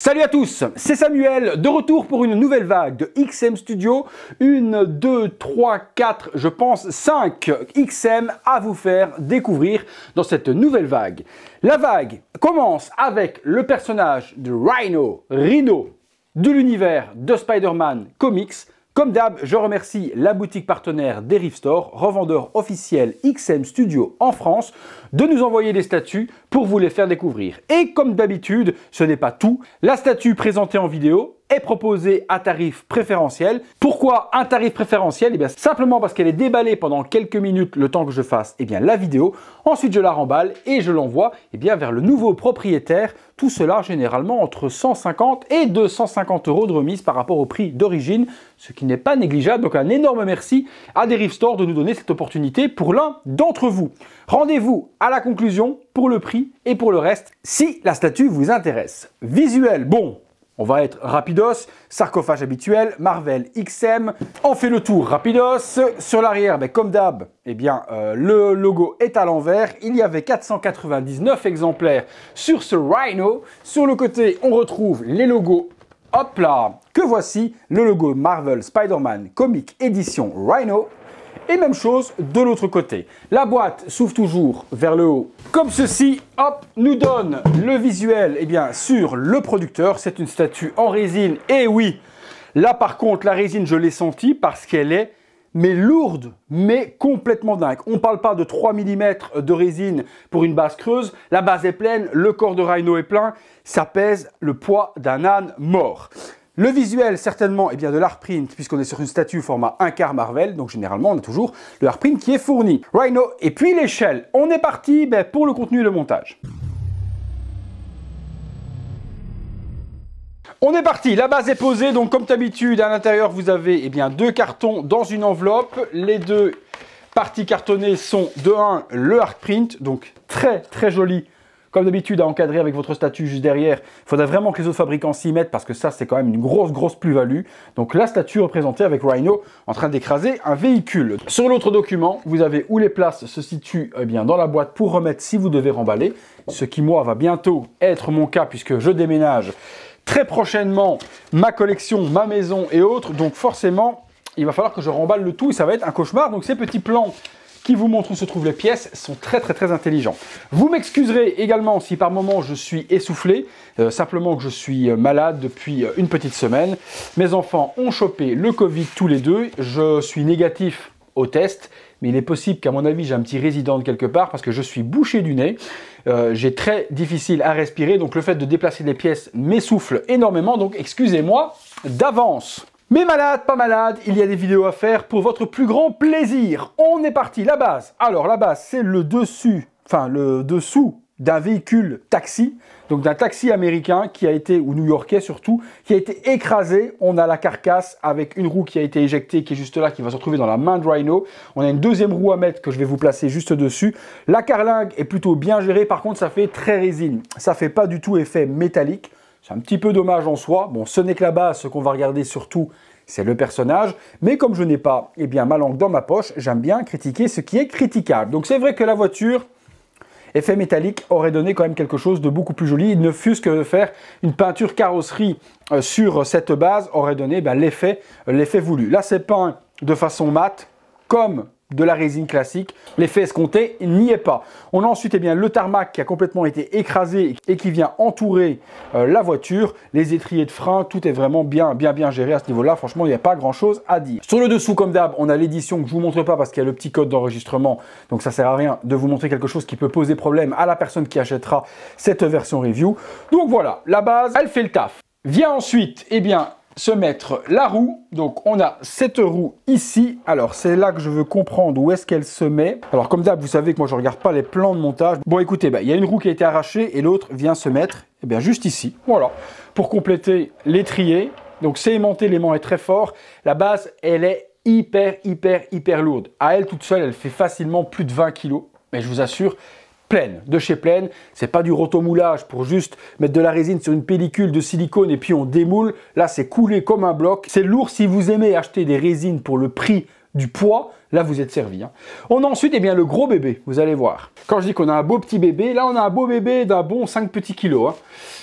Salut à tous, c'est Samuel, de retour pour une nouvelle vague de XM Studio. 1, 2, 3, 4, je pense 5 XM à vous faire découvrir dans cette nouvelle vague. La vague commence avec le personnage de Rhino de l'univers de Spider-Man Comics. Comme d'hab, je remercie la boutique partenaire Derive Store, revendeur officiel XM Studio en France, de nous envoyer des statues pour vous les faire découvrir. Et comme d'habitude, ce n'est pas tout. La statue présentée en vidéo est proposée à tarif préférentiel. Pourquoi un tarif préférentiel? Eh bien, simplement parce qu'elle est déballée pendant quelques minutes le temps que je fasse la vidéo. Ensuite, je la remballe et je l'envoie vers le nouveau propriétaire. Tout cela généralement entre 150 et 250 € de remise par rapport au prix d'origine, ce qui n'est pas négligeable. Donc un énorme merci à Derive Store de nous donner cette opportunité pour l'un d'entre vous. Rendez-vous à la conclusion pour le prix et pour le reste si la statue vous intéresse. Visuel, bon. On va être rapidos, sarcophage habituel, Marvel XM, on fait le tour rapidos. Sur l'arrière, comme d'hab, le logo est à l'envers. Il y avait 499 exemplaires sur ce Rhino. Sur le côté, on retrouve les logos, hop là, que voici, le logo Marvel Spider-Man Comic Edition Rhino. Et même chose de l'autre côté. La boîte s'ouvre toujours vers le haut comme ceci. Hop, nous donne le visuel sur le producteur. C'est une statue en résine. Et oui, là par contre, la résine, je l'ai sentie parce qu'elle est lourde, mais complètement dingue. On ne parle pas de 3 mm de résine pour une base creuse. La base est pleine, le corps de Rhino est plein. Ça pèse le poids d'un âne mort. Le visuel, certainement, de l'Artprint, puisqu'on est sur une statue format 1/4 Marvel, donc généralement, on a toujours le Artprint qui est fourni. Rhino, et puis l'échelle. On est parti pour le contenu et le montage. On est parti, la base est posée, donc comme d'habitude, à l'intérieur, vous avez deux cartons dans une enveloppe. Les deux parties cartonnées sont de 1, le Artprint, donc très très joli. Comme d'habitude, à encadrer avec votre statue juste derrière. Il faudrait vraiment que les autres fabricants s'y mettent parce que ça, c'est quand même une grosse plus-value. Donc la statue représentée avec Rhino en train d'écraser un véhicule. Sur l'autre document, vous avez où les places se situent dans la boîte pour remettre si vous devez remballer. Ce qui, moi, va bientôt être mon cas puisque je déménage très prochainement ma collection, ma maison et autres. Donc forcément, il va falloir que je remballe le tout et ça va être un cauchemar. Donc ces petits plans qui vous montrent où se trouvent les pièces sont très intelligents. Vous m'excuserez également si par moment je suis essoufflé, simplement que je suis malade depuis une petite semaine. Mes enfants ont chopé le Covid tous les deux, je suis négatif au test, mais il est possible qu'à mon avis j'ai un petit résident de quelque part parce que je suis bouché du nez, j'ai très difficile à respirer, donc le fait de déplacer les pièces m'essouffle énormément, donc excusez-moi d'avance. Mais malade, pas malade, il y a des vidéos à faire pour votre plus grand plaisir. On est parti, la base. Alors la base, c'est le dessous d'un véhicule taxi, donc d'un taxi américain qui a été, ou new-yorkais surtout, qui a été écrasé. On a la carcasse avec une roue qui a été éjectée, qui est juste là, qui va se retrouver dans la main de Rhino. On a une deuxième roue à mettre que je vais vous placer juste dessus. La carlingue est plutôt bien gérée, par contre ça fait très résine. Ça fait pas du tout effet métallique. C'est un petit peu dommage en soi. Bon, ce n'est que la base, ce qu'on va regarder surtout, c'est le personnage. Mais comme je n'ai pas ma langue dans ma poche, j'aime bien critiquer ce qui est critiquable. Donc c'est vrai que la voiture, effet métallique, aurait donné quand même quelque chose de beaucoup plus joli. Il ne fût-ce que de faire une peinture carrosserie sur cette base, aurait donné l'effet voulu. Là, c'est peint de façon mate, comme de la résine classique. L'effet escompté n'y est pas. On a ensuite le tarmac qui a complètement été écrasé et qui vient entourer la voiture. Les étriers de frein, tout est vraiment bien géré à ce niveau-là. Franchement, il n'y a pas grand-chose à dire. Sur le dessous, comme d'hab, on a l'édition que je ne vous montre pas parce qu'il y a le petit code d'enregistrement. Donc ça ne sert à rien de vous montrer quelque chose qui peut poser problème à la personne qui achètera cette version review. Donc voilà, la base, elle fait le taf. Vient ensuite, se mettre la roue. Donc on a cette roue ici. Alors c'est là que je veux comprendre où est-ce qu'elle se met. Alors comme d'hab, vous savez que moi je regarde pas les plans de montage. Bon écoutez, il y a une roue qui a été arrachée et l'autre vient se mettre juste ici. Voilà, pour compléter l'étrier. Donc c'est aimanté, l'aimant est très fort. La base, elle est hyper lourde. À elle toute seule, elle fait facilement plus de 20 kg. Mais je vous assure, Plaine, de chez Plaine, c'est pas du rotomoulage pour juste mettre de la résine sur une pellicule de silicone et puis on démoule. Là, c'est coulé comme un bloc. C'est lourd si vous aimez acheter des résines pour le prix du poids, là vous êtes servi. Hein. On a ensuite eh bien, le gros bébé, vous allez voir. Quand je dis qu'on a un beau petit bébé, là on a un beau bébé d'un bon 5 petits kilos.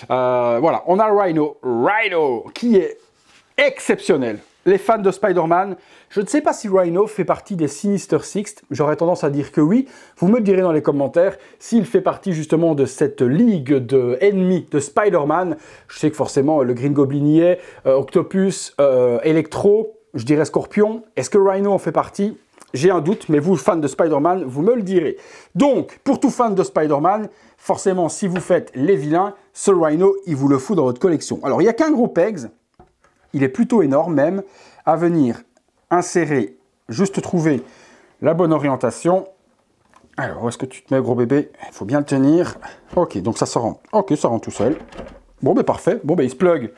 Hein. Voilà, on a le Rhino qui est exceptionnel. Les fans de Spider-Man, je ne sais pas si Rhino fait partie des Sinister Six, j'aurais tendance à dire que oui. Vous me le direz dans les commentaires s'il fait partie justement de cette ligue d'ennemis de Spider-Man. Je sais que forcément le Green Goblin y est, Octopus, Electro, je dirais Scorpion. Est-ce que Rhino en fait partie? J'ai un doute, mais vous, fans de Spider-Man, vous me le direz. Donc, pour tout fan de Spider-Man, forcément, si vous faites les vilains, ce Rhino, il vous le fout dans votre collection. Alors, il n'y a qu'un gros pegs. Il est plutôt énorme même, à venir insérer, juste trouver la bonne orientation. Alors, où est-ce que tu te mets, gros bébé? Il faut bien le tenir. Ok, donc ça rentre. Ok, ça rentre tout seul. Bon, ben parfait. Bon, ben il se plug.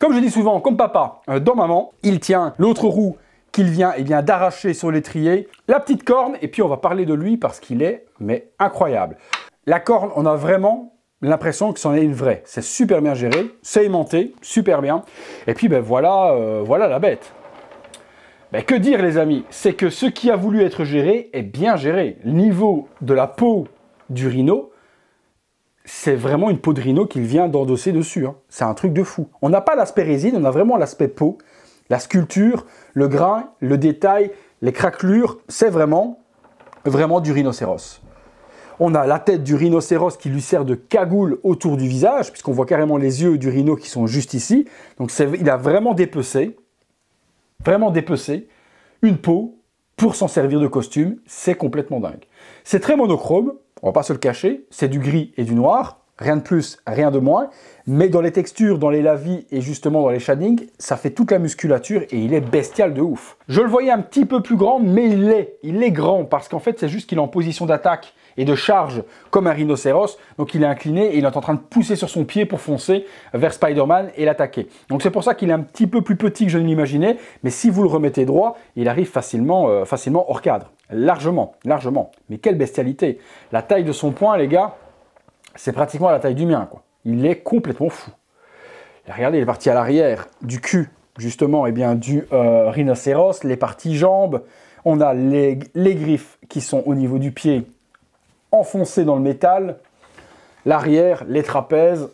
Comme je dis souvent, comme papa, dans maman, il tient l'autre roue qu'il vient eh bien d'arracher sur l'étrier, la petite corne, et puis on va parler de lui parce qu'il est, mais incroyable. La corne, on a vraiment l'impression que c'en est une vraie. C'est super bien géré, c'est aimanté, super bien. Et puis ben voilà, voilà la bête. Ben, que dire les amis? C'est que ce qui a voulu être géré est bien géré. Le niveau de la peau du rhino, c'est vraiment une peau de rhino qu'il vient d'endosser dessus. Hein. C'est un truc de fou. On n'a pas l'aspect résine, on a vraiment l'aspect peau, la sculpture, le grain, le détail, les craquelures. C'est vraiment du rhinocéros. On a la tête du rhinocéros qui lui sert de cagoule autour du visage, puisqu'on voit carrément les yeux du rhino qui sont juste ici. Donc il a vraiment dépecé une peau pour s'en servir de costume. C'est complètement dingue. C'est très monochrome, on va pas se le cacher, c'est du gris et du noir, rien de plus, rien de moins. Mais dans les textures, dans les lavis et justement dans les shadings, ça fait toute la musculature et il est bestial de ouf. Je le voyais un petit peu plus grand, mais il est grand parce qu'en fait c'est juste qu'il est en position d'attaque et de charge comme un rhinocéros, donc il est incliné et il est en train de pousser sur son pied pour foncer vers Spider-Man et l'attaquer. Donc c'est pour ça qu'il est un petit peu plus petit que je ne l'imaginais, mais si vous le remettez droit, il arrive facilement hors cadre, largement. Mais quelle bestialité! La taille de son poing, les gars, c'est pratiquement la taille du mien, quoi. Il est complètement fou. Et regardez, il est parti à l'arrière du cul, justement, et bien du rhinocéros, les parties jambes. On a les griffes qui sont au niveau du pied, enfoncé dans le métal, l'arrière, les trapèzes,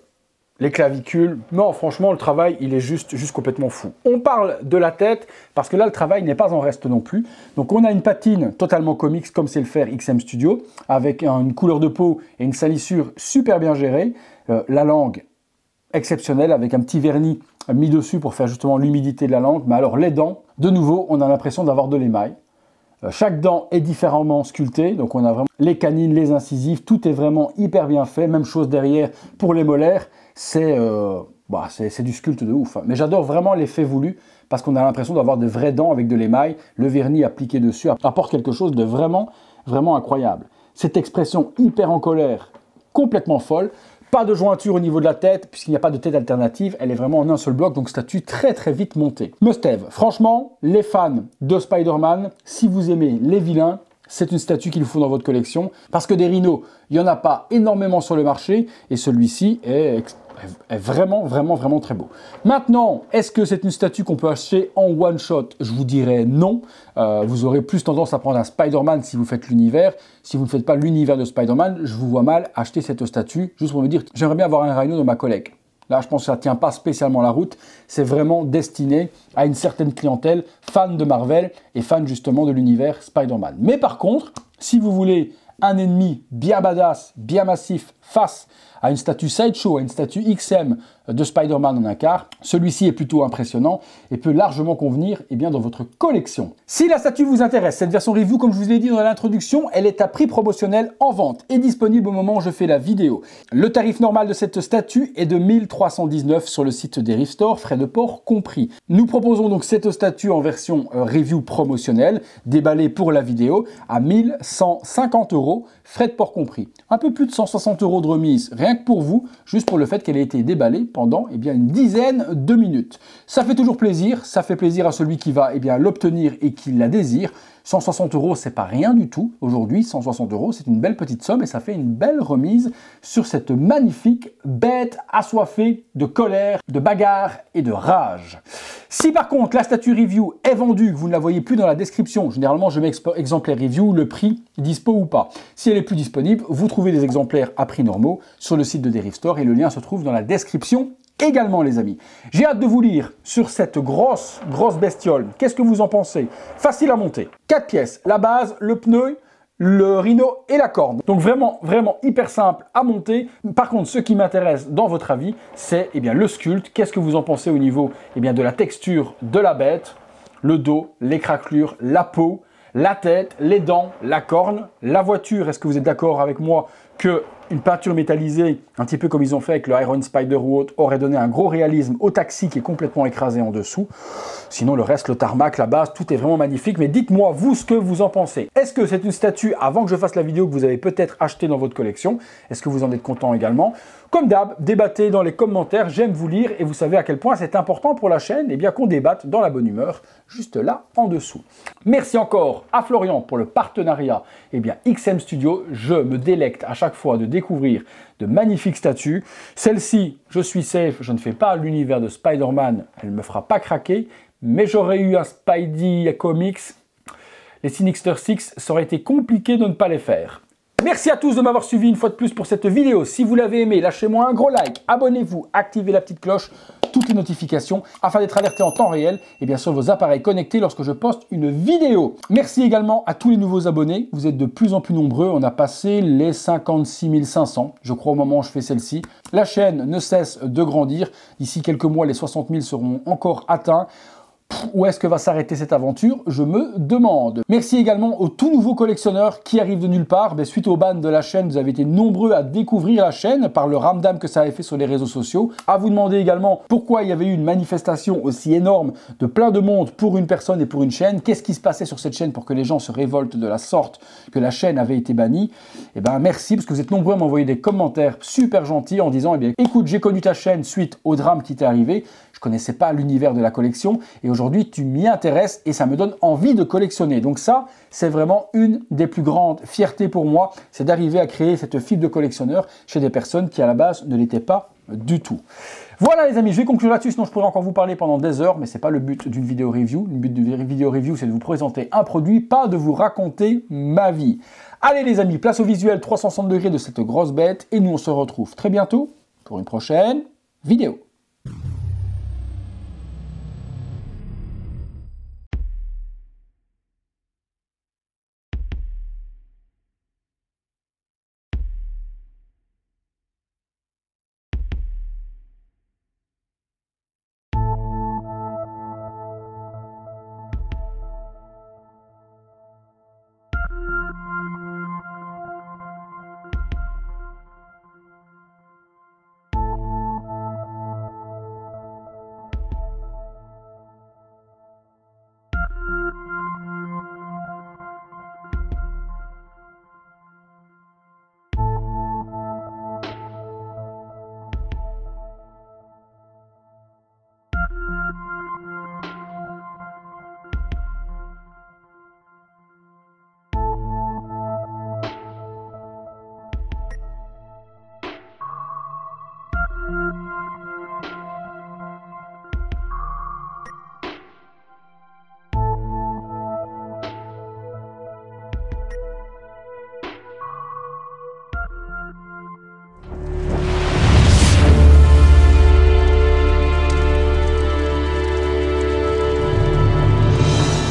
les clavicules. Non, franchement, le travail, il est juste complètement fou. On parle de la tête, parce que là, le travail n'est pas en reste non plus. Donc, on a une patine totalement comics, comme c'est le faire XM Studio, avec une couleur de peau et une salissure super bien gérée. La langue, exceptionnelle, avec un petit vernis mis dessus pour faire justement l'humidité de la langue. Mais alors, les dents, de nouveau, on a l'impression d'avoir de l'émail. Chaque dent est différemment sculptée, donc on a vraiment les canines, les incisives, tout est vraiment hyper bien fait. Même chose derrière pour les molaires, c'est du sculpte de ouf. Hein. Mais j'adore vraiment l'effet voulu parce qu'on a l'impression d'avoir de vraies dents avec de l'émail. Le vernis appliqué dessus apporte quelque chose de vraiment incroyable. Cette expression hyper en colère, complètement folle. Pas de jointure au niveau de la tête, puisqu'il n'y a pas de tête alternative, elle est vraiment en un seul bloc, donc statue très vite montée. Must-have, franchement, les fans de Spider-Man, si vous aimez les vilains, c'est une statue qu'il faut dans votre collection, parce que des rhinos, il n'y en a pas énormément sur le marché, et celui-ci est vraiment très beau. Maintenant, est-ce que c'est une statue qu'on peut acheter en one shot? Je vous dirais non. Vous aurez plus tendance à prendre un Spider-Man si vous faites l'univers. Si vous ne faites pas l'univers de Spider-Man, je vous vois mal acheter cette statue juste pour me dire j'aimerais bien avoir un rhino dans ma collecte. Là, je pense que ça ne tient pas spécialement la route. C'est vraiment destiné à une certaine clientèle, fan de Marvel et fan justement de l'univers Spider-Man. Mais par contre, si vous voulez un ennemi bien badass, bien massif, face à une statue Sideshow, à une statue XM de Spider-Man en un quart, celui-ci est plutôt impressionnant et peut largement convenir dans votre collection. Si la statue vous intéresse, cette version review, comme je vous l'ai dit dans l'introduction, elle est à prix promotionnel en vente et disponible au moment où je fais la vidéo. Le tarif normal de cette statue est de 1319 sur le site des Rift Store, frais de port compris. Nous proposons donc cette statue en version review promotionnelle, déballée pour la vidéo, à 1150 €, frais de port compris. Un peu plus de 160 € de remise, rien que pour vous, juste pour le fait qu'elle ait été déballée pendant une dizaine de minutes. Ça fait toujours plaisir, ça fait plaisir à celui qui va l'obtenir et qui la désire. 160 €, c'est pas rien du tout. Aujourd'hui, 160 €, c'est une belle petite somme et ça fait une belle remise sur cette magnifique bête assoiffée de colère, de bagarre et de rage. Si par contre la statue review est vendue, que vous ne la voyez plus dans la description, généralement je mets exemplaire review, le prix dispo ou pas. Si elle est plus disponible, vous trouvez des exemplaires à prix normaux sur le site de Derive Store et le lien se trouve dans la description également les amis. J'ai hâte de vous lire sur cette grosse bestiole. Qu'est-ce que vous en pensez? Facile à monter. 4 pièces, la base, le pneu, le rhino et la corne. Donc vraiment hyper simple à monter. Par contre, ce qui m'intéresse dans votre avis, c'est le sculpte. Qu'est-ce que vous en pensez au niveau de la texture de la bête, le dos, les craquelures, la peau, la tête, les dents, la corne, la voiture. Est-ce que vous êtes d'accord avec moi que une peinture métallisée, un petit peu comme ils ont fait avec le Iron Spider ou autre, aurait donné un gros réalisme au taxi qui est complètement écrasé en dessous. Sinon, le reste, le tarmac, la base, tout est vraiment magnifique. Mais dites-moi, vous, ce que vous en pensez. Est-ce que c'est une statue, avant que je fasse la vidéo, que vous avez peut-être acheté dans votre collection? Est-ce que vous en êtes content également? Comme d'hab, débattez dans les commentaires, j'aime vous lire et vous savez à quel point c'est important pour la chaîne qu'on débatte dans la bonne humeur, juste là en dessous. Merci encore à Florian pour le partenariat XM Studio. Je me délecte à chaque fois de découvrir de magnifiques statues. Celle-ci, je suis safe, je ne fais pas l'univers de Spider-Man, elle ne me fera pas craquer, mais j'aurais eu un Spidey Comics. Les Sinister Six, ça aurait été compliqué de ne pas les faire. Merci à tous de m'avoir suivi une fois de plus pour cette vidéo. Si vous l'avez aimé, lâchez-moi un gros like, abonnez-vous, activez la petite cloche, toutes les notifications, afin d'être alerté en temps réel et sur vos appareils connectés lorsque je poste une vidéo. Merci également à tous les nouveaux abonnés. Vous êtes de plus en plus nombreux. On a passé les 56 500, je crois, au moment où je fais celle-ci. La chaîne ne cesse de grandir. D'ici quelques mois, les 60 000 seront encore atteints. Où est-ce que va s'arrêter cette aventure? Je me demande. Merci également aux tout nouveaux collectionneurs qui arrivent de nulle part. Suite au ban de la chaîne, vous avez été nombreux à découvrir la chaîne par le ramdam que ça avait fait sur les réseaux sociaux. À vous demander également pourquoi il y avait eu une manifestation aussi énorme de plein de monde pour une personne et pour une chaîne. Qu'est-ce qui se passait sur cette chaîne pour que les gens se révoltent de la sorte que la chaîne avait été bannie? Merci parce que vous êtes nombreux à m'envoyer des commentaires super gentils en disant écoute, j'ai connu ta chaîne suite au drame qui t'est arrivé. Je connaissais pas l'univers de la collection et aujourd'hui tu m'y intéresses et ça me donne envie de collectionner. Donc ça, c'est vraiment une des plus grandes fiertés pour moi, c'est d'arriver à créer cette fibre de collectionneur chez des personnes qui à la base ne l'étaient pas du tout. Voilà les amis, je vais conclure là-dessus, sinon je pourrais encore vous parler pendant des heures, mais c'est pas le but d'une vidéo review. Le but d'une vidéo review, c'est de vous présenter un produit, pas de vous raconter ma vie. Allez les amis, place au visuel 360 degrés de cette grosse bête et nous on se retrouve très bientôt pour une prochaine vidéo.